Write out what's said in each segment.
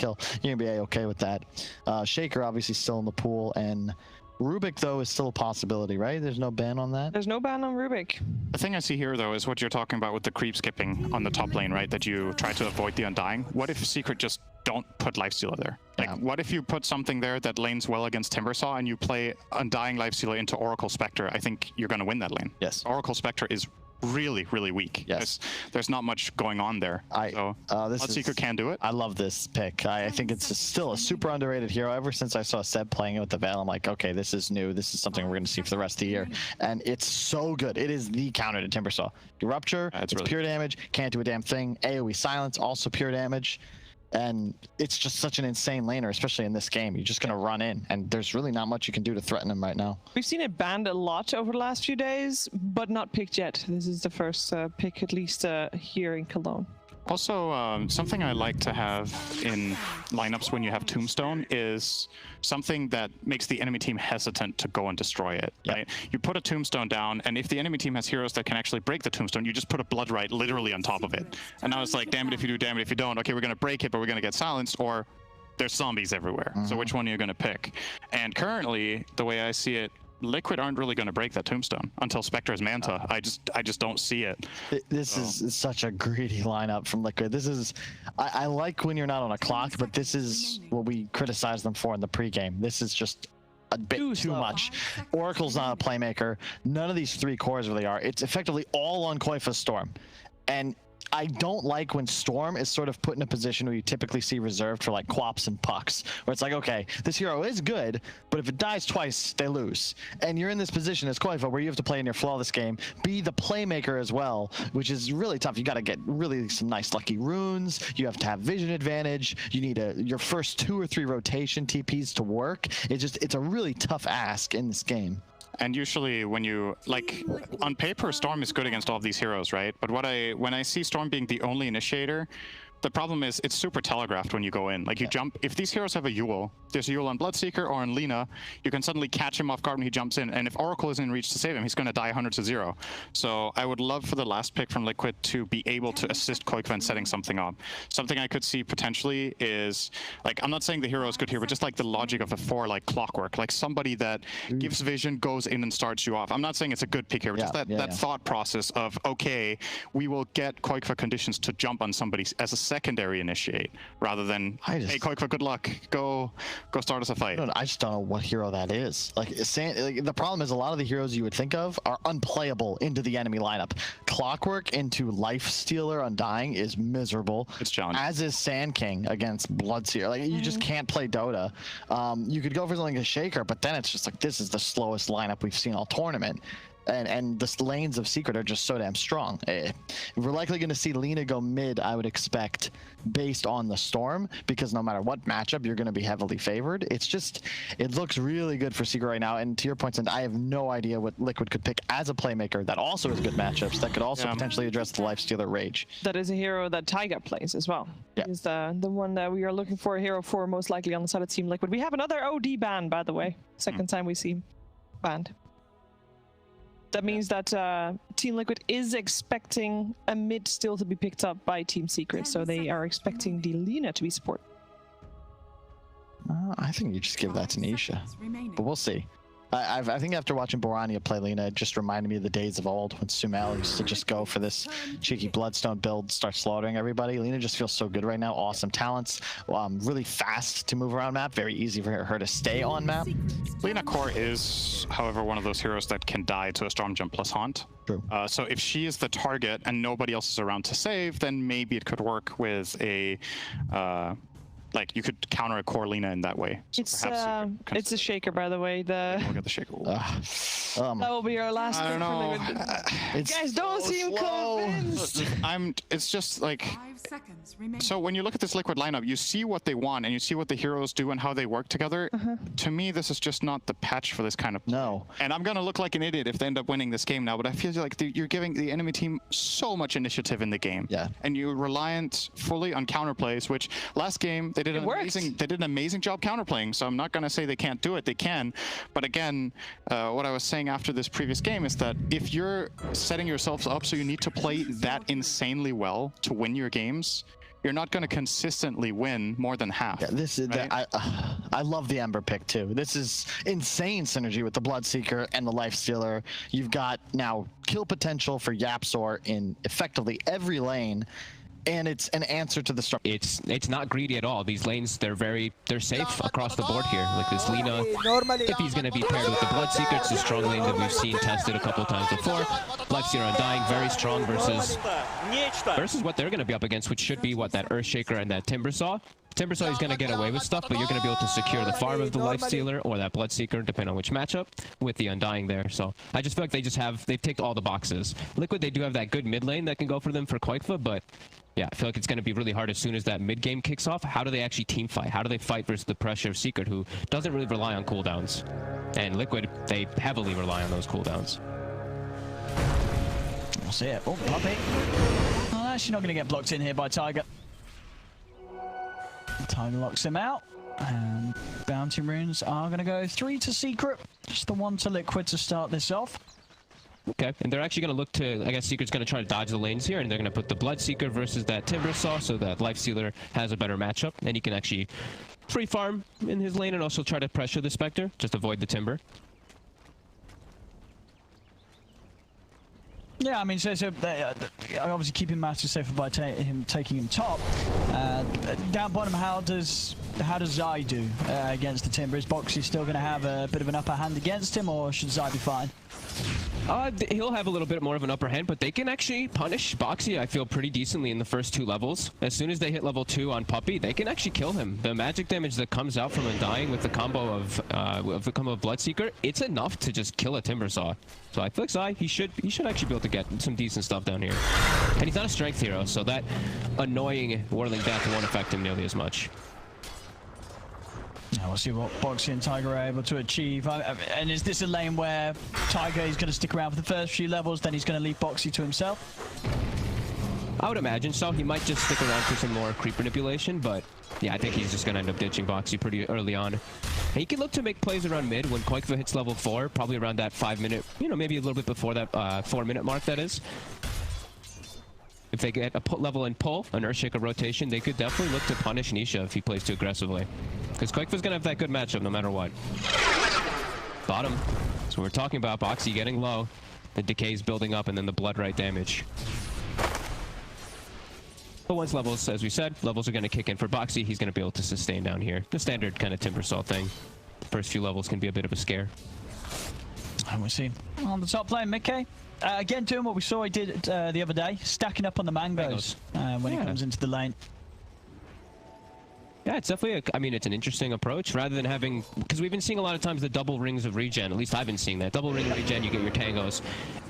kill, you're gonna be okay with that. Shaker obviously still in the pool, and Rubik though is still a possibility, right? There's no ban on that. There's no ban on Rubik. The thing I see here though is what you're talking about with the creep skipping on the top lane, right? That you try to avoid the Undying. What if Secret just don't put Lifestealer there? Like, what if you put something there that lanes well against Timbersaw and you play Undying Lifestealer into Oracle Spectre? I think you're going to win that lane. Yes. Oracle Spectre is really, really weak. Yes. There's not much going on there. Secret can do it. I love this pick. I think it's still a super underrated hero. Ever since I saw Seb playing it with the Veil, I'm like, okay, this is new. This is something we're going to see for the rest of the year. And it's so good. It is the counter to Timbersaw. You Rupture, it's really pure damage, can't do a damn thing. AoE Silence, also pure damage. And it's just such an insane laner, especially in this game. You're just going to run in, and there's really not much you can do to threaten him right now. We've seen it banned a lot over the last few days, but not picked yet. This is the first pick, at least here in Cologne. Also, something I like to have in lineups when you have Tombstone is something that makes the enemy team hesitant to go and destroy it, right? You put a Tombstone down, and if the enemy team has heroes that can actually break the Tombstone, you just put a Bloodright literally on top of it. And now it's like, damn it if you do, damn it if you don't. Okay, we're going to break it, but we're going to get silenced, or there's zombies everywhere. So which one are you going to pick? And currently, the way I see it, Liquid aren't really going to break that Tombstone until Spectre's Manta. I just don't see it. This is such a greedy lineup from Liquid. This is, I like when you're not on a clock, but this is what we criticize them for in the pregame. This is just a bit too much. Oracle's not a playmaker. None of these three cores really are. It's effectively all on Koifa's Storm. And I don't like when Storm is sort of put in a position where you typically see reserved for like Quaps and Pucks, where it's like, okay, this hero is good, but if it dies twice, they lose. And you're in this position as Koifa where you have to play in your flawless game, be the playmaker as well, which is really tough. You got to get really some nice lucky runes. You have to have vision advantage. You need your first 2 or 3 rotation TPs to work. It's a really tough ask in this game. And usually when you, like, on paper, Storm is good against all of these heroes, right? But when I see Storm being the only initiator, the problem is it's super telegraphed when you go in. Like, you jump, if these heroes have a Yule, there's a Yule on Bloodseeker or on Lina, you can suddenly catch him off guard when he jumps in. And if Oracle isn't in reach to save him, he's going to die 100-0. So I would love for the last pick from Liquid to be able to assist Koifa in setting something up. Something I could see potentially is, like, I'm not saying the hero is good here, but just like the logic of a 4, like Clockwork, like somebody that gives vision, goes in and starts you off. I'm not saying it's a good pick here, but just that thought process of, okay, we will get Koifa conditions to jump on somebody as a secondary initiate, rather than, hey, Koifa, good luck, go start us a fight. I just don't know what hero that is. Like the problem is a lot of the heroes you would think of are unplayable into the enemy lineup. Clockwork into Lifestealer Undying is miserable. It's challenging. As is Sand King against Bloodseer. Like, you just can't play Dota. You could go for something like a Shaker, but then it's just like, this is the slowest lineup we've seen all tournament. And the lanes of Secret are just so damn strong. We're likely going to see Lina go mid, I would expect, based on the Storm, because no matter what matchup, you're going to be heavily favored. It's just, it looks really good for Secret right now. And to your point, and I have no idea what Liquid could pick as a playmaker that also has good matchups, that could also potentially address the Lifestealer Rage. That is a hero that Taiga plays as well. Yeah. Is the one that we are looking for a hero for, most likely on the side of Team Liquid. We have another OD ban, by the way. Second time we see him banned. That means that Team Liquid is expecting a mid still to be picked up by Team Secret, so they are expecting the Lina to be supported. I think you just give that to Nisha, but we'll see. I think after watching Borania play Lina, it just reminded me of the days of old when Sumail used to just go for this cheeky Bloodstone build, start slaughtering everybody. Lina just feels so good right now. Awesome talents, really fast to move around map, very easy for her to stay on map. Lina Core is, however, one of those heroes that can die to a Storm Jump plus Haunt. True. So if she is the target and nobody else is around to save, then maybe it could work with a... like, you could counter a core Lina in that way. So it's a Shaker, by the way. Look at the Shaker. That will be our last. I don't know. Guys, don't seem convinced. It's just like. So when you look at this Liquid lineup, you see what they want and you see what the heroes do and how they work together. To me, this is just not the patch for this kind of play. No. And I'm gonna look like an idiot if they end up winning this game now. But I feel like you're giving the enemy team so much initiative in the game. Yeah. And you're reliant fully on counterplays, which last game they did an amazing job counterplaying. So I'm not gonna say they can't do it. They can. But again, what I was saying after this previous game is that if you're setting yourselves up so you need to play that insanely well to win your games, you're not going to consistently win more than half. Yeah, this is right? I love the Ember pick too. This is insane synergy with the Bloodseeker and the Lifestealer. You've got now kill potential for Yapzor in effectively every lane. And it's an answer to the storm. It's not greedy at all. These lanes, they're safe across the board here. Like this Lina, if he's going to be paired with the Bloodseeker, it's a strong lane that we've seen tested a couple times before. Lifestealer Undying, very strong versus what they're going to be up against, which should be what, that Earthshaker and that Timbersaw. Timbersaw is going to get away with stuff, but you're going to be able to secure the farm of the Lifestealer or that Bloodseeker, depending on which matchup, with the Undying there. So I just feel like they've ticked all the boxes. Liquid, they do have that good mid lane that can go for them for Quakefa, but yeah, I feel like it's going to be really hard as soon as that mid game kicks off. How do they actually team fight? How do they fight versus the pressure of Secret, who doesn't really rely on cooldowns? And Liquid, they heavily rely on those cooldowns. We'll see it. Oh, Puppey. Oh, actually not going to get blocked in here by Tiger. Tiger locks him out. And bounty runes are going to go 3 to Secret. Just the 1 to Liquid to start this off. Okay, and they're actually going to look to, I guess Secret's going to try to dodge the lanes here, and they're going to put the Bloodseeker versus that Timbersaw so that Lifestealer has a better matchup, and he can actually free farm in his lane and also try to pressure the Spectre, just avoid the Timber. Yeah, I mean, so obviously keeping matters safer by taking him top. Down bottom, how does Zai do against the Timber? Is Boxy still going to have a bit of an upper hand against him, or should Zai be fine? He'll have a little bit more of an upper hand, but they can actually punish Boxy, I feel, pretty decently in the first 2 levels. As soon as they hit level 2 on Puppey, they can actually kill him. The magic damage that comes out from Undying with the combo of Bloodseeker, it's enough to just kill a Timbersaw. So I feel like Zai, he should actually be able to get some decent stuff down here. And he's not a strength hero, so that annoying Whirling Death won't affect him nearly as much. Now we'll see what Boxy and Tiger are able to achieve. And is this a lane where Tiger is going to stick around for the first few levels, then he's going to leave Boxy to himself? I would imagine so. He might just stick around for some more creep manipulation, but yeah, I think he's just going to end up ditching Boxy pretty early on. And he can look to make plays around mid when Quakefa hits level 4, probably around that 5-minute, maybe a little bit before that 4-minute mark, that is. If they get a put level and pull, an Earthshaker rotation, they could definitely look to punish Nisha if he plays too aggressively. Because Quakefa's going to have that good matchup no matter what. Bottom. So we're talking about Boxy getting low, the decays building up, and then the blood right damage. But once levels, as we said, levels are going to kick in for Boxy, he's going to be able to sustain down here. The standard kind of Timbersaw thing. The first few levels can be a bit of a scare. And we see on the top lane, Mickey. Again, doing what we saw he did the other day, stacking up on the mangoes when he comes into the lane. Yeah, it's definitely, it's an interesting approach rather than having, because we've been seeing a lot of times the double rings of regen, at least I've been seeing that. Double ring of regen, you get your tangos,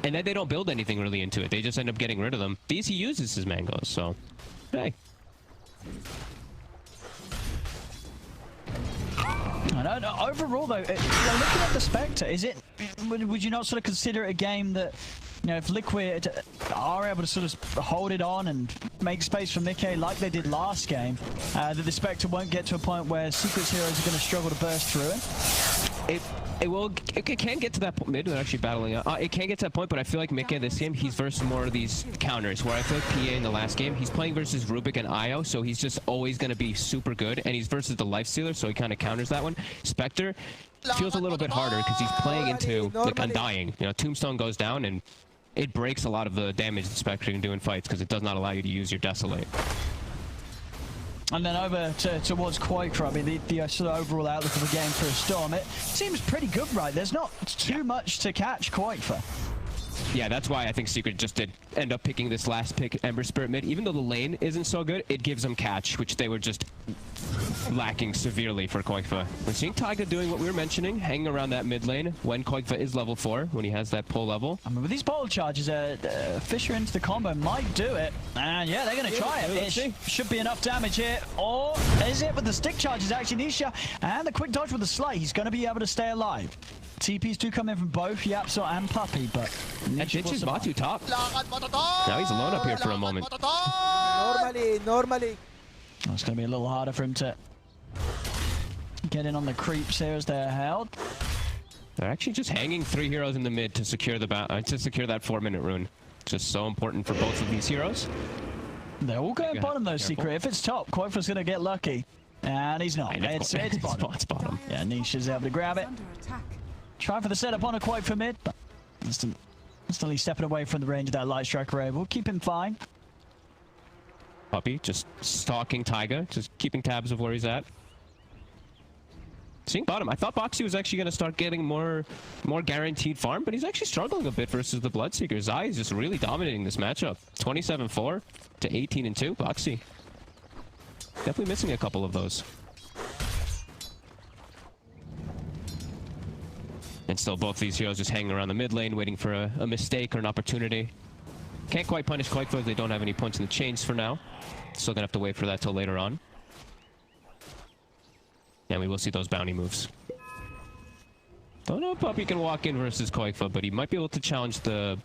and then they don't build anything really into it. They just end up getting rid of them. These he uses his mangoes, so, hey. No, overall though, looking at the Spectre, would you not sort of consider it a game that, if Liquid are able to sort of hold it on and make space for Mickey like they did last game, that the Spectre won't get to a point where Secret's heroes are going to struggle to burst through it? It can get to that point. Mid, they're actually battling. It can get to that point, but I feel like Mickey this game, he's versus more of these counters, where I feel like PA in the last game, he's playing versus Rubik and Io, so he's just always going to be super good, and he's versus the Lifestealer, so he kind of counters that one. Spectre feels a little bit harder because he's playing into the Undying. Tombstone goes down, and it breaks a lot of the damage the Spectre can do in fights because it does not allow you to use your Desolate. And then over towards Quakefa, the sort of overall outlook of the game for a Storm, it seems pretty good, right? There's not too much to catch Quakefa. Yeah, that's why I think Secret just did end up picking this last pick, Ember Spirit mid. Even though the lane isn't so good, it gives them catch, which they were just lacking severely for Quakefa. We're seeing Taiga doing what we were mentioning, hanging around that mid lane when Quakefa is level 4, when he has that pull level. With these bottle charges, Fisher into the combo might do it. And yeah, they're going to try it. It should be enough damage here. Or is it? With the stick charges, actually, Nisha. And the quick dodge with the Slay. He's going to be able to stay alive. TPs do come in from both Yapzor and Puppey, but that ditches Matu top. Now he's alone up here for a moment. Normally. It's going to be a little harder for him to get in on the creeps here as they're held. They're actually just hanging 3 heroes in the mid to secure the that 4-minute rune. Just so important for both of these heroes. They're all going bottom though, Secret. If it's top, Koifa's going to get lucky. And he's not. It's bottom. It's bottom. Yeah, Nisha's able to grab it. Try for the setup on a Koifa mid, but instantly stepping away from the range of that light striker ray. We'll keep him fine. Puppy just stalking Taiga, just keeping tabs of where he's at. Seeing bottom. I thought Boxy was actually going to start getting more guaranteed farm, but he's actually struggling a bit versus the Bloodseeker. Zai is just really dominating this matchup. 27-4 to 18-2. Boxy definitely missing a couple of those. And still both these heroes just hanging around the mid lane, waiting for a mistake or an opportunity. Can't quite punish Koifa as they don't have any points in the chains for now. Still going to have to wait for that till later on. And we will see those bounty moves. Don't know if Puppy can walk in versus Koifa, but he might be able to challenge the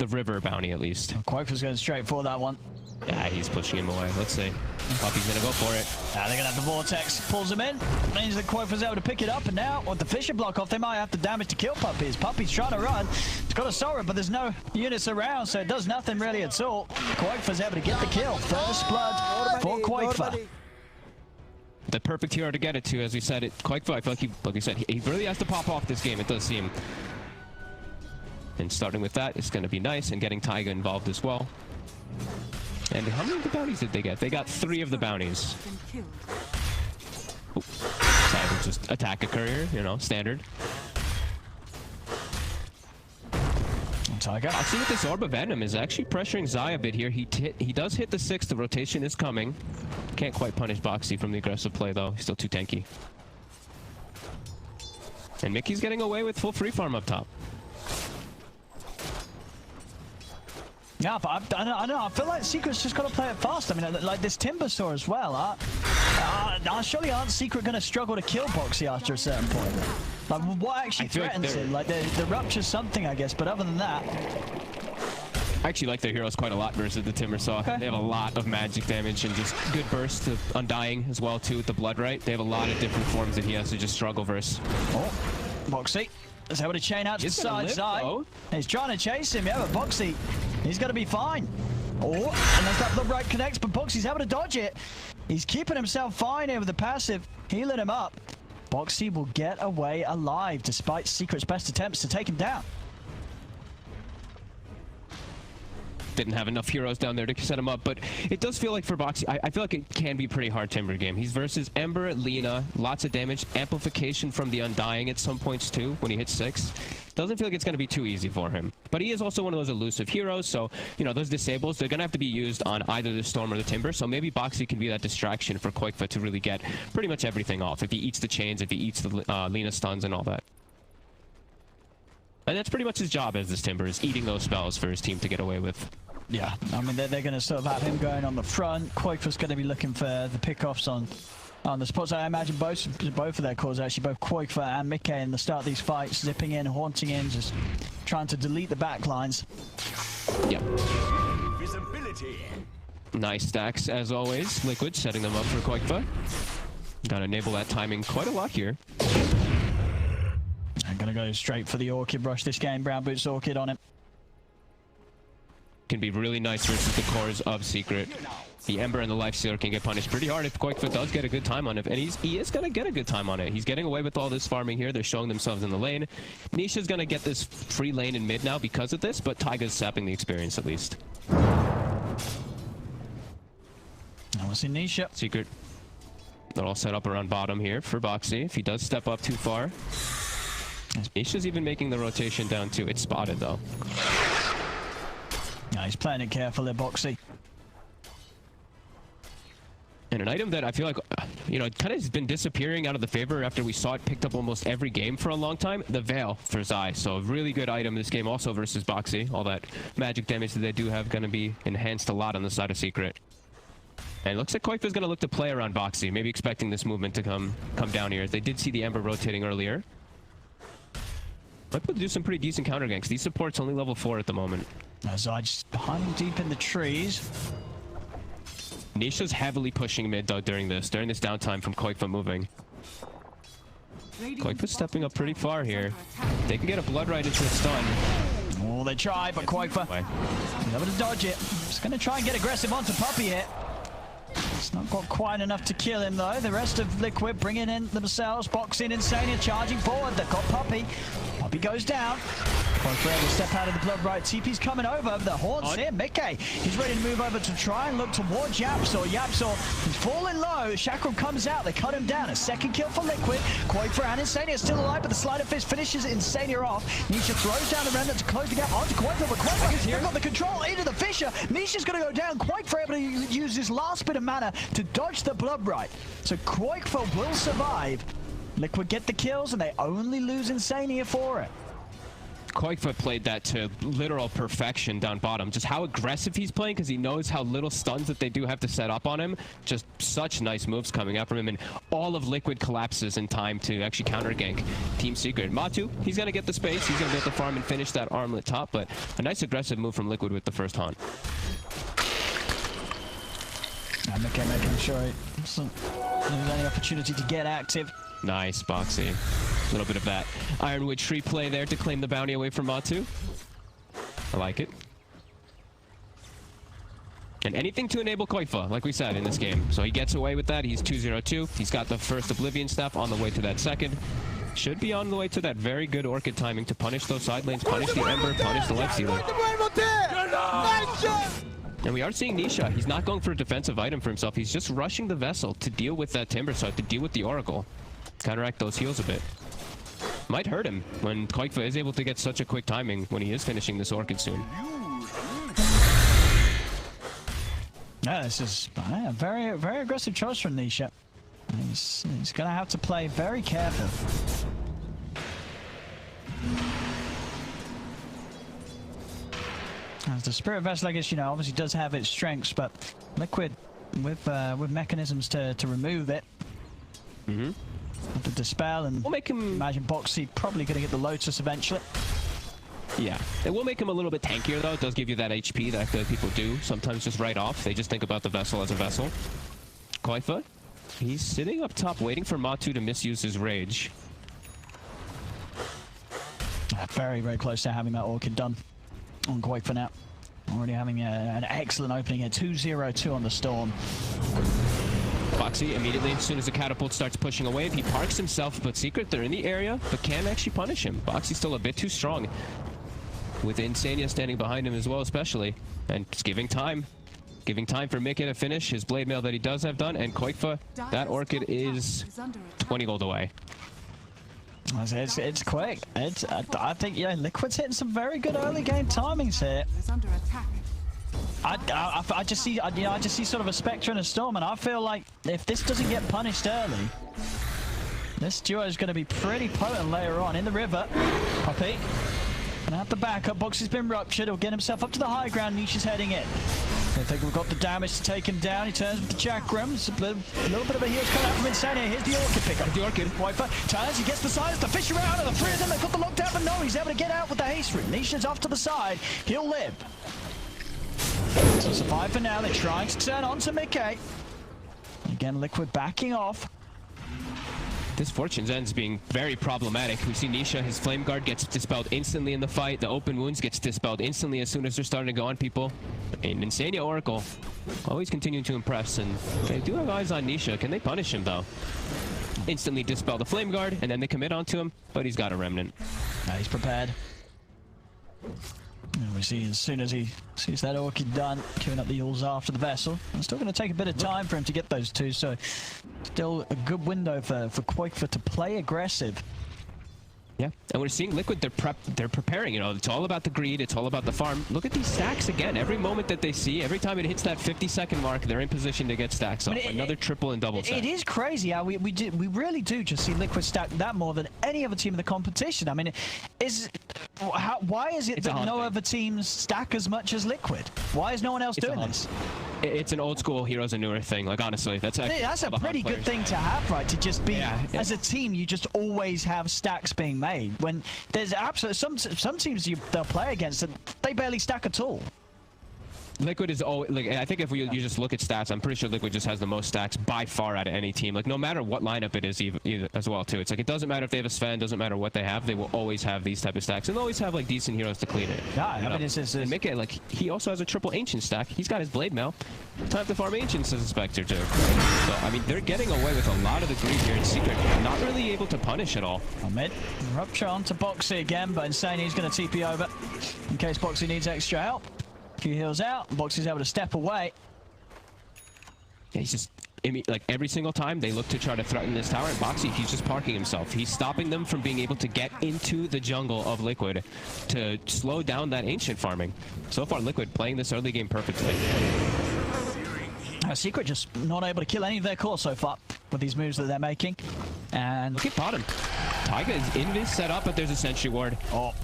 river bounty at least. Koifa's going straight for that one. Yeah, he's pushing him away. Let's see. Puppy's going to go for it. They're going to have the Vortex. Pulls him in. Means that Koifa's able to pick it up. And now, with the Fisher block off, they might have to damage to kill Puppy. Puppy's trying to run. He's got a Sora, but there's no units around, so it does nothing really at all. Koifa's able to get the kill. First blood for Koifa. The perfect hero to get it to, as we said. Koifa, I feel like we said, he really has to pop off this game, it does seem. And starting with that, it's going to be nice, and getting Taiga involved as well. And how many of the bounties did they get? They got 3 of the bounties. Decided to just attack a courier, you know, standard. Taiga. I see with this Orb of Venom is actually pressuring Zai a bit here. He does hit the 6, the rotation is coming. Can't quite punish Boxy from the aggressive play though. He's still too tanky. And Mickey's getting away with full free farm up top. Yeah, but I know. I feel like Secret's just got to play it fast. I mean, like this Timber Saw as well. Surely aren't Secret going to struggle to kill Boxy after a certain point? Like, what actually threatens him? Like, the Rupture's something, I guess, but other than that... I actually like their heroes quite a lot versus the Timber Saw. Okay. They have a lot of magic damage and just good bursts of Undying as well, too, with the Blood Right. They have a lot of different forms that he has to just struggle versus. Oh, Boxy. Is able to chain out to the side side. He's trying to chase him, yeah, but Boxy, he's going to be fine. Oh, and as that Blood Right connects, but Boxy's able to dodge it. He's keeping himself fine here with the passive, healing him up. Boxy will get away alive despite Secret's best attempts to take him down. Didn't have enough heroes down there to set him up, but it does feel like for Boxy, I feel like it can be a pretty hard Timber game. He's versus Ember, Lina, lots of damage, amplification from the Undying at some points too when he hits 6. Doesn't feel like it's going to be too easy for him. But he is also one of those elusive heroes, so, you know, those disables, they're going to have to be used on either the Storm or the Timber, so maybe Boxy can be that distraction for Koifa to really get pretty much everything off. If he eats the chains, if he eats the Lina stuns and all that. And that's pretty much his job as this Timber, is eating those spells for his team to get away with. Yeah, I mean, they're going to sort of have him going on the front. Koifa's going to be looking for the pickoffs on the spots. I imagine both of their cores, actually, both Koifa and Mickey in the start of these fights, zipping in, haunting in, just trying to delete the back lines. Yep. Visibility. Nice stacks, as always. Liquid setting them up for Koifa. Gotta enable that timing quite a lot here. I'm going to go straight for the Orchid Rush this game. Brown Boots Orchid on him. Can be really nice versus the cores of Secret. The Ember and the Lifestealer can get punished pretty hard if Koifa does get a good time on it, and he is going to get a good time on it. He's getting away with all this farming here. They're showing themselves in the lane. Nisha's going to get this free lane in mid now because of this, but Taiga's sapping the experience at least. Now we'll see Nisha. Secret. They're all set up around bottom here for Boxy. If he does step up too far. Nisha's even making the rotation down too. It's spotted though. Yeah, he's playing it carefully, Boxy. And an item that I feel like, you know, it kind of has been disappearing out of the favor after we saw it picked up almost every game for a long time. The Veil for Zai. So a really good item this game also versus Boxy. All that magic damage that they do have going to be enhanced a lot on the side of Secret. And it looks like Koifa's going to look to play around Boxy. Maybe expecting this movement to come down here. They did see the Ember rotating earlier. Might be able to do some pretty decent counter ganks. These supports only level 4 at the moment. Zai just behind deep in the trees. Nisha's heavily pushing mid though during this downtime from Koifa moving. Koifa's stepping up pretty far here. They can get a Blood Right into a stun. Oh, they try, but Quaker able to dodge it. Just going to try and get aggressive onto Puppy here. It's not got quite enough to kill him, though. The rest of Liquid bringing in themselves, boxing Insania, charging forward. They've got Puppy. Puppy goes down. Quaker able to step out of the blood right. TP's coming over. The Horns here. Mickey, he's ready to move over to try and look towards Yapsor. Yapsor, he's falling low. Chakram comes out. They cut him down. A second kill for Liquid. Quaker and Insania still alive, but the Sleight of Fist finishes Insania off. Nisha throws down the Remnant to close the gap onto Quaker, but Quaker here got the control into the Fissure. Nisha's going to go down. Quaker able to use his last bit of mana to dodge the blood right. So Quaker will survive. Liquid get the kills, and they only lose Insania for it. Quaker played that to literal perfection down bottom. Just how aggressive he's playing, because he knows how little stuns that they do have to set up on him. Just such nice moves coming out from him, and all of Liquid collapses in time to actually counter gank Team Secret. Matu, he's going to get the space, he's going to be able to farm and finish that armlet top, but a nice aggressive move from Liquid with the first haunt. Mickey making sure he doesn't lose any opportunity to get active. Nice, Boxy. A little bit of that Ironwood tree play there to claim the bounty away from Matu. I like it. And anything to enable Koifa, like we said in this game. So he gets away with that. He's 2-0-2. He's got the first Oblivion Staff on the way to that second. Should be on the way to that very good Orchid timing to punish those side lanes, punish the Ember, punish the Life Stealer. And we are seeing Nisha. He's not going for a defensive item for himself. He's just rushing the Vessel to deal with that Timber side, to deal with the Oracle. Counteract those heals a bit. Might hurt him when Quaker is able to get such a quick timing when he is finishing this Orchid soon. Yeah, this is a very, very aggressive choice from Nisha. He's going to have to play very careful. As the Spirit Vessel, I guess, you know, obviously does have its strengths, but Liquid with mechanisms to remove it. Mm-hmm. The Dispel, and we'll make him imagine Boxy probably going to get the Lotus eventually. Yeah, it will make him a little bit tankier though. It does give you that HP that people do sometimes just right off. They just think about the Vessel as a Vessel. Koifa, he's sitting up top waiting for Matu to misuse his Rage. Very, very close to having that Orchid done on Quaker now. Already having an excellent opening here. 2-0-2 on the Storm. Boxy immediately, as soon as the catapult starts pushing away, he parks himself, but Secret, they're in the area, but can actually punish him. Boxy's still a bit too strong, with Insania standing behind him as well, especially, and just giving time for Mickey to finish his blade mail that he does have done, and Koifa, that Orchid is 20 gold away. It's quick. I think, yeah, Liquid's hitting some very good early game timings here. I just see sort of a Spectre and a Storm, and I feel like if this doesn't get punished early, this duo is going to be pretty potent later on. In the river, Puppy gonna have the backup. Box has been ruptured. He'll get himself up to the high ground. Nisha's heading in. I think we've got the damage to take him down. He turns with the Chakram. It's a little bit of a heal coming out from Insania. Here's the Orchid pickup. The Orchid wiper turns. He gets the sides. The Fissure out of the three of them. They've got the lockdown, but no, he's able to get out with the haste route. Nisha's off to the side. He'll live. So survive for now. They're trying to turn on to Mickey. Again, Liquid backing off. This Fortune's End's being very problematic. We see Nisha, his Flame Guard gets dispelled instantly in the fight. The Open Wounds gets dispelled instantly as soon as they're starting to go on people. And Insania Oracle always continuing to impress, and they do have eyes on Nisha. Can they punish him though? Instantly dispel the Flame Guard, and then they commit onto him, but he's got a Remnant. He's prepared. And we see as soon as he sees that Orchid done, queuing up the heals after the Vessel. It's still going to take a bit of time for him to get those two, so still a good window for Quaker to play aggressive. Yeah, and we're seeing Liquid, they're preparing, you know, it's all about the greed, it's all about the farm. Look at these stacks again. Every moment that they see, every time it hits that 50-second mark, they're in position to get stacks up. Another triple and double stack. It is crazy how we really do just see Liquid stack that more than any other team in the competition. I mean, why is it that no other teams stack as much as Liquid? Why is no one else doing this? It's an old school heroes and newer thing, like honestly. That's a pretty good thing to have, right? To just be, as a team, you just always have stacks being made. When there's absolutely some teams they'll play against, and they barely stack at all. Liquid is always, like, I think if you just look at stats, I'm pretty sure Liquid just has the most stacks by far out of any team. Like, no matter what lineup it is, either as well, too. It's like, it doesn't matter if they have a Sven, doesn't matter what they have, they will always have these type of stacks, and they'll always have, like, decent heroes to clean it. Yeah, I mean, and Mickey, like, he also has a triple Ancient stack. He's got his Blade Mail. Time to farm Ancients as a Spectre, too. So, I mean, they're getting away with a lot of the greed here in Secret, not really able to punish at all. Mid. Rupture onto Boxy again, but Insane he's going to TP over in case Boxy needs extra help. Few heals out, Boxy's able to step away. Yeah, he's just, like, every single time they look to try to threaten this tower, and Boxy, he's just parking himself. He's stopping them from being able to get into the jungle of Liquid to slow down that Ancient farming. So far, Liquid playing this early game perfectly. Secret just not able to kill any of their core so far with these moves that they're making. And look at bottom. Taiga is in this setup, but there's a Sentry Ward. Oh,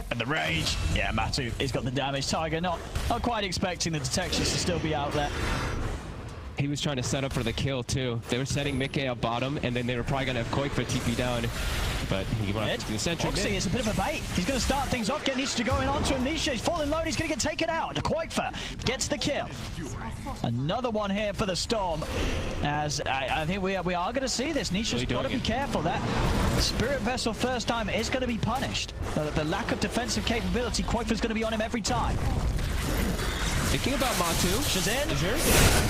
and the rage. Yeah, Matu, he's got the damage. Taiga not quite expecting the detections to still be out there. He was trying to set up for the kill, too. They were setting Mickey up bottom, and then they were probably going to have Koik for TP down. But he went to the Sentry. Boxy is a bit of a bait. He's going to start things off, get Nisha going on to him. Nisha, he's falling low, he's going to get taken out. Koikfa gets the kill. Another one here for the Storm. As I think we are going to see this. Nisha's got to be careful. That Spirit Vessel first time is going to be punished. The lack of defensive capability, Koikfa's going to be on him every time. Thinking about Matu. Shazin.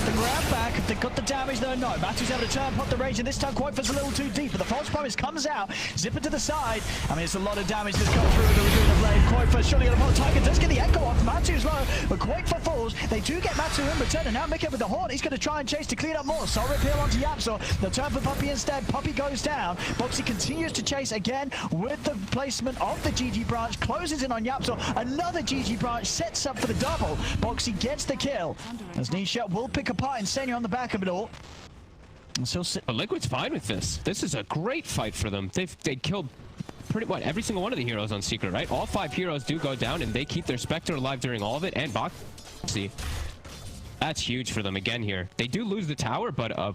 The grab back. If they got the damage though, no. Matu's able to turn, pop the rage, and this time Koikfa's a little too deep. But the false promise comes out. Zip it to the side. I mean, it's a lot of damage that's come through the Laguna Blade. Koikfa surely going to pop. Tiger does get the echo off. Matu's low, but Koikfa falls. They do get Matu in return, and now Mickey with the horn. He's going to try and chase to clean up more. Soul Repeal onto Yapzor. They'll turn for Puppey instead. Puppey goes down. Boxy continues to chase again with the placement of the GG branch. Closes in on Yapzor. Another GG branch sets up for the double. Boxy gets the kill. As Nisha will pick apart Insania on the back of it all. But Liquid's fine with this. This is a great fight for them. They killed pretty much every single one of the heroes on Secret, right? All 5 heroes do go down, and they keep their Spectre alive during all of it, and Boxy. That's huge for them again here. They do lose the tower, but a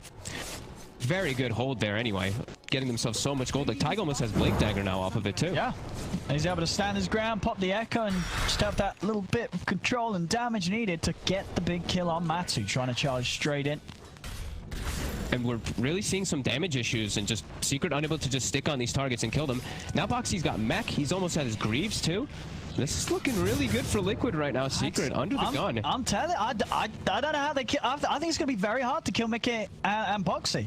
very good hold there anyway. Getting themselves so much gold. Like, Taiga almost has Blink Dagger now off of it too. Yeah. And he's able to stand his ground, pop the echo, and just have that little bit of control and damage needed to get the big kill on Matu, trying to charge straight in. And we're really seeing some damage issues, and just Secret unable to just stick on these targets and kill them. Now Boxy's got mech. He's almost had his Greaves too. This is looking really good for Liquid right now. Secret under the gun. I'm telling you, I don't know how they kill. I think it's going to be very hard to kill Mickey and Boxy.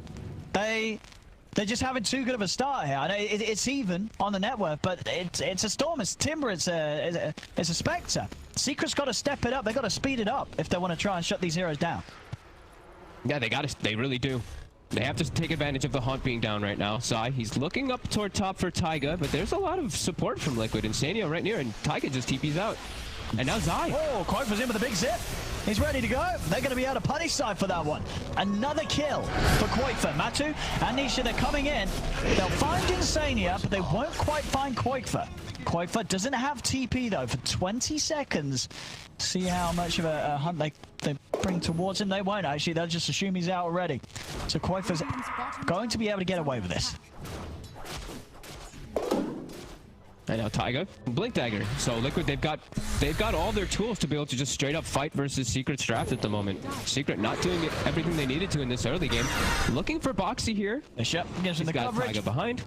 They're just having too good of a start here. I know it's even on the net worth, but it's a Storm, it's Timber, it's a Spectre. Secret's got to step it up. They got to speed it up if they want to try and shut these heroes down. Yeah, they really do. They have to take advantage of the Haunt being down right now. Sai, he's looking up toward top for Taiga, but there's a lot of support from Liquid. Insania right near, and Taiga just TP's out. And now Zai. Oh, Koikfa's in with a big zip. He's ready to go. They're going to be able to punish side for that one. Another kill for Koikfa. Matu and Nisha, they're coming in. They'll find Insania, but they won't quite find Koikfa. Koikfa doesn't have TP, though, for 20 seconds. See how much of a hunt they bring towards him. They won't, actually. They'll just assume he's out already. So Koikfa's going to be able to get away with this. And now Taiga, Blink Dagger. So Liquid, they've got all their tools to be able to just straight up fight versus Secret's draft at the moment. Secret not doing everything they needed to in this early game. Looking for Boxy here. Bishop gives him the got coverage. Taiga behind.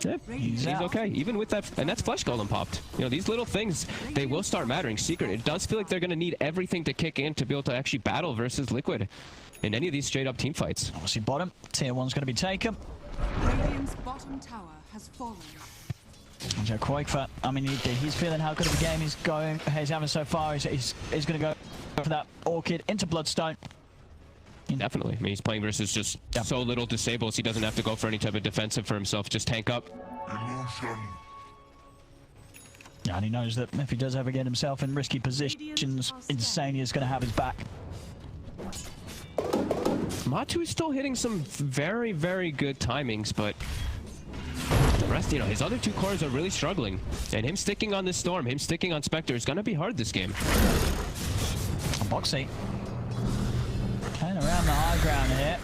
Yep, he's okay. Even with that, and that's Flesh Golem popped. You know, these little things, they will start mattering. Secret, it does feel like they're going to need everything to kick in to be able to actually battle versus Liquid in any of these straight up team fights. Obviously bottom, tier 1's going to be taken. Radiant's bottom tower has fallen. Joe Koikfa, I mean, he's feeling how good of a game he's having so far. He's going to go for that Orchid into Bloodstone. Definitely. I mean, he's playing versus just so little disables. He doesn't have to go for any type of defensive for himself. Just tank up. Yeah, and he knows that if he does ever get himself in risky positions, Insania is going to have his back. Matu is still hitting some very, very good timings, but the rest, you know, his other 2 cores are really struggling. And him sticking on this Storm, him sticking on Spectre is going to be hard this game. Boxy. Kind of around the high ground here.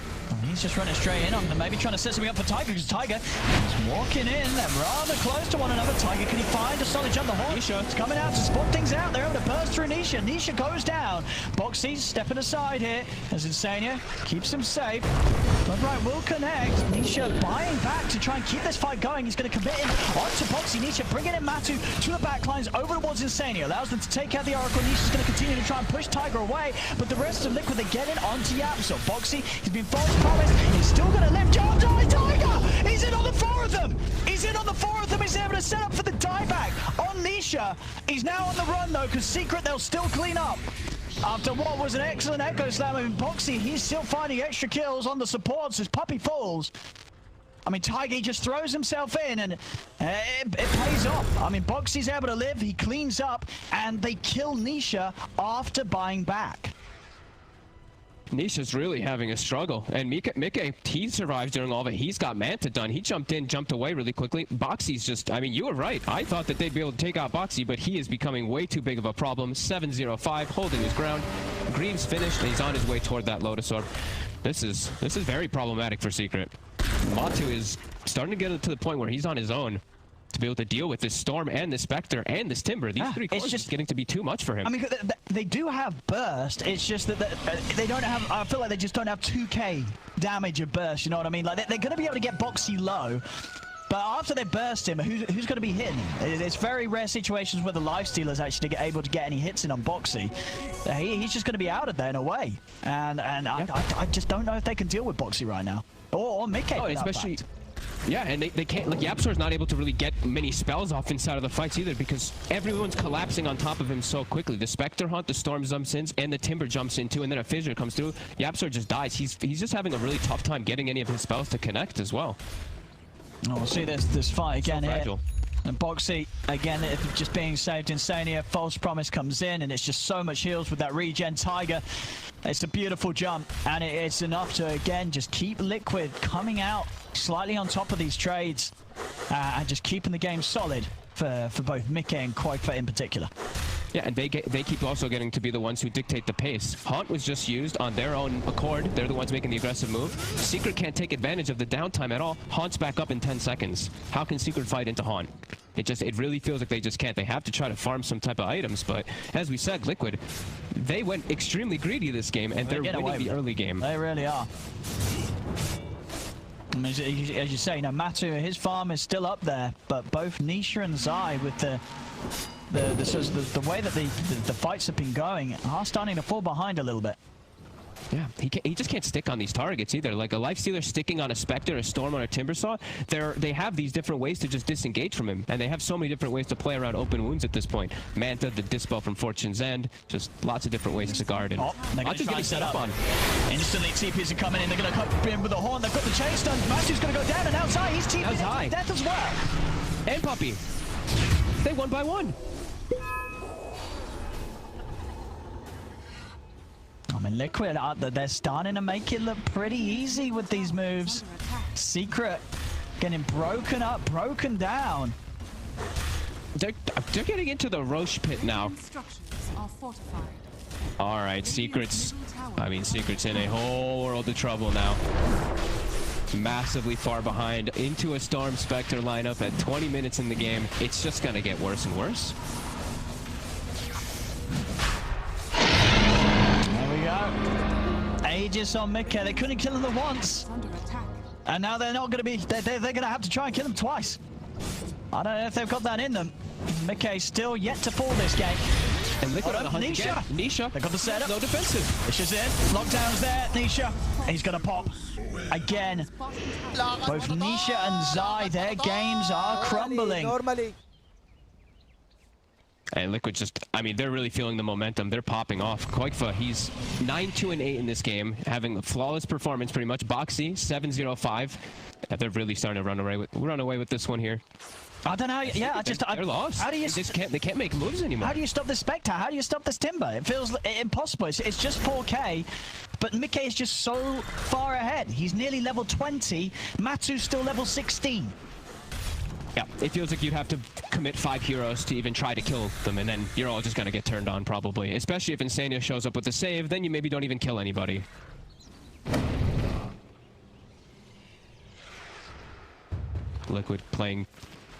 he's just running straight in on them, maybe trying to set something up for Tiger, because Tiger is walking in. They're rather close to one another. Tiger, can he find a solid jump? The Hawk is coming out to spot things out. They're able to burst through Nisha. Nisha goes down. Boxy's stepping aside here as Insania keeps him safe. But right, will connect. Nisha buying back to try and keep this fight going. He's going to commit in onto Boxy. Nisha bringing in Matu to the backlines over towards Insania. Allows them to take out the Oracle. Nisha's going to continue to try and push Tiger away, but the rest of Liquid, they get in onto Yapso. Boxy, he's been false promised. He's still going to live. John die, Tiger! He's in on the 4 of them! He's in on the 4 of them. He's able to set up for the dieback on Nisha. He's now on the run, though, because Secret, they'll still clean up. After what was an excellent Echo Slam in Boxy, he's still finding extra kills on the supports as Puppey falls. I mean, Tiger just throws himself in, and it pays off. I mean, Boxy's able to live, he cleans up, and they kill Nisha after buying back. Nisha's really having a struggle, and Mike, he survives during all of it. He's got Manta done. He jumped in, jumped away really quickly. Boxy's just, I mean, you were right. I thought that they'd be able to take out Boxy, but he is becoming way too big of a problem. 7-0-5, holding his ground. Greaves finished, and he's on his way toward that Lotus Orb. This is very problematic for Secret. Matu is starting to get to the point where he's on his own to be able to deal with this Storm and this Spectre and this Timber. These three cores just getting to be too much for him. I mean, they do have burst. It's just that they don't have, I feel like they just don't have 2k damage of burst, you know what I mean? Like, they're going to be able to get Boxy low, but after they burst him, who's going to be hitting him? It's very rare situations where the Lifestealer's actually able to get any hits in on Boxy. He's just going to be out of there in a way. And I just don't know if they can deal with Boxy right now. Or Mickey. Oh, especially... Yeah, and they can't, like, Yapsor's not able to really get many spells off inside of the fights either because everyone's collapsing on top of him so quickly. The Spectre Hunt, the Storm jumps in, and the Timber jumps in too, and then a Fissure comes through. Yapsor just dies. He's just having a really tough time getting any of his spells to connect as well. Oh, we'll see this fight again here. Fragile. And Boxy, again, just being saved. Insania, False Promise comes in, and it's just so much heals with that regen. Tiger, it's a beautiful jump, and it's enough to, again, just keep Liquid coming out slightly on top of these trades and just keeping the game solid for both Mickey and Quakefa in particular. Yeah, and they keep also getting to be the ones who dictate the pace. Haunt was just used on their own accord. They're the ones making the aggressive move. Secret can't take advantage of the downtime at all. Haunt's back up in 10 seconds. How can Secret fight into Haunt? It really feels like they just can't. They have to try to farm some type of items, but as we said, Liquid, they went extremely greedy this game, and they're winning the early game. They really are. As you say, you know, Matu, his farm is still up there, but both Nisha and Zai with the way that the fights have been going are starting to fall behind a little bit. Yeah, he just can't stick on these targets either. Like a Lifestealer sticking on a Spectre, a Storm, or a Timbersaw, they have these different ways to just disengage from him, and they have so many different ways to play around open wounds at this point. Manta, the Dispel from Fortune's End, just lots of different ways to guard. And they're going to getting set up on. Instantly, TPs are coming in. They're going to come in with a horn. They've got the chain stun. Matu's going to go down, and outside he's TP'd to death as well. And Puppey. They won by one. I mean, Liquid, they're starting to make it look pretty easy with these moves. Secret getting broken up, broken down. They're getting into the Roche pit now. All right, Secret's in a whole world of trouble now. Massively far behind into a Storm Spectre lineup at 20 minutes in the game. It's just going to get worse and worse. Aegis on Mickey. They couldn't kill him the once, and now they're not going to be. They're going to have to try and kill him twice. I don't know if they've got that in them. Mickey still yet to fall this game. And Liquid on the hunt again. Nisha. They got the setup. No defensive. Nisha's in. Lockdown's there. Nisha. He's going to pop again. Both Nisha and Zai, their games are crumbling. And Liquid just, I mean, they're really feeling the momentum. They're popping off. Quakefa, he's 9-2-8 in this game, having a flawless performance pretty much. Boxy, 7-0-5. They're really starting to run away with this one here. I don't know. Yeah, they're lost. How do you? They can't make moves anymore. How do you stop the Spectre? How do you stop this Timber? It feels impossible. It's just 4K, but Mickey is just so far ahead. He's nearly level 20. Matu's still level 16. Yeah, it feels like you'd have to commit 5 heroes to even try to kill them, and then you're all just going to get turned on, probably. Especially if Insania shows up with a save, then you maybe don't even kill anybody. Liquid playing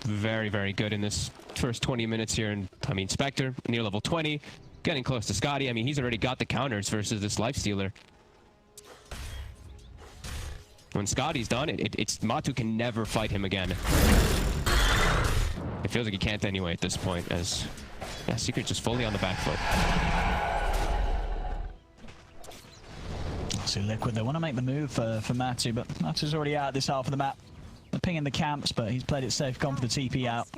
very, very good in this first 20 minutes here. And I mean, Spectre, near level 20, getting close to Scotty. I mean, he's already got the counters versus this Lifestealer. When Scotty's done, it's Matu can never fight him again. It feels like he can't anyway at this point, as yeah, Secret just fully on the back foot. So Liquid, they want to make the move for Matu, but Matu's already out this half of the map. They're pinging the camps, but he's played it safe, gone for the TP out.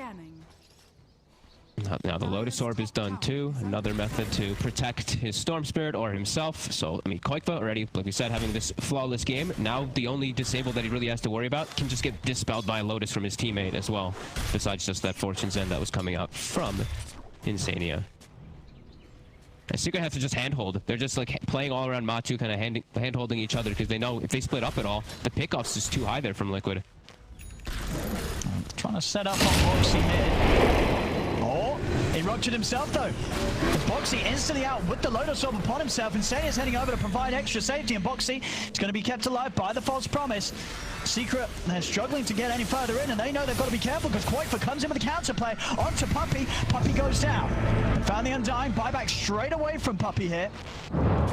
Now the Lotus Orb is done too. Another method to protect his Storm Spirit or himself. So, I mean, Koikva already, like we said, having this flawless game. Now the only disable that he really has to worry about can just get dispelled by a Lotus from his teammate as well. Besides just that Fortune's End that was coming out from Insania. And Secret have to just handhold. They're just like playing all around Matu, kind of hand-holding each other because they know if they split up at all, the pickoff's just too high there from Liquid. Trying to set up on Boxy here. Oh, he ruptured himself though. Boxy instantly out with the Lotus Orb upon himself. Insania is heading over to provide extra safety, and Boxy is going to be kept alive by the false promise. Secret, they're struggling to get any further in, and they know they've got to be careful because Koikva comes in with a counterplay onto Puppey. Puppey goes down. Found the Undying, buyback straight away from Puppey here.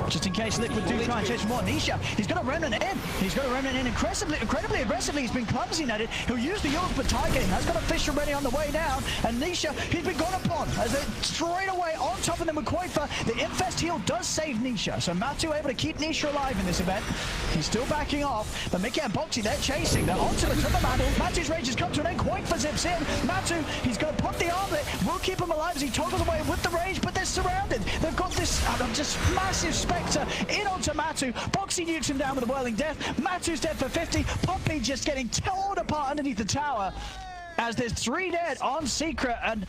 Just in case Liquid do try and chase more. Nisha, he's got a Remnant in. He's got a Remnant in incredibly aggressively. He's been clumsy netted. He'll use the York, but Tiger has got a Fish already on the way down. And Nisha, he's been gone upon as they straight away on top of them with Koikva. The Infest heal does save Nisha. So Matu able to keep Nisha alive in this event. He's still backing off, but Mickey and Boxy, they're chasing. They're onto the triple man. Matu's rage has come to an end. Koikva zips in. Matu, he's going to pop the armlet. Will keep him alive as he toggles away with the rage, but they're surrounded. They've got this just massive Spectre in onto Matu. Boxy nukes him down with a Whirling Death. Matu's dead for 50. Poppy just getting torn apart underneath the tower as there's 3 dead on Secret, and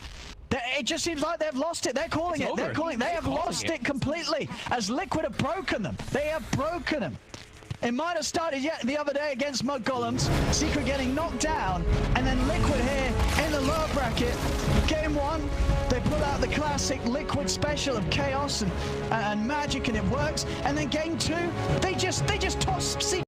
it just seems like they've lost it. They're calling it. They're calling. They have lost it completely as Liquid have broken them. They have broken them. It might have started yet the other day against Mud Golems. Secret getting knocked down, and then Liquid here in the lower bracket. Game 1, they pull out the classic Liquid special of chaos and magic, and it works. And then game 2, they just toss Secret.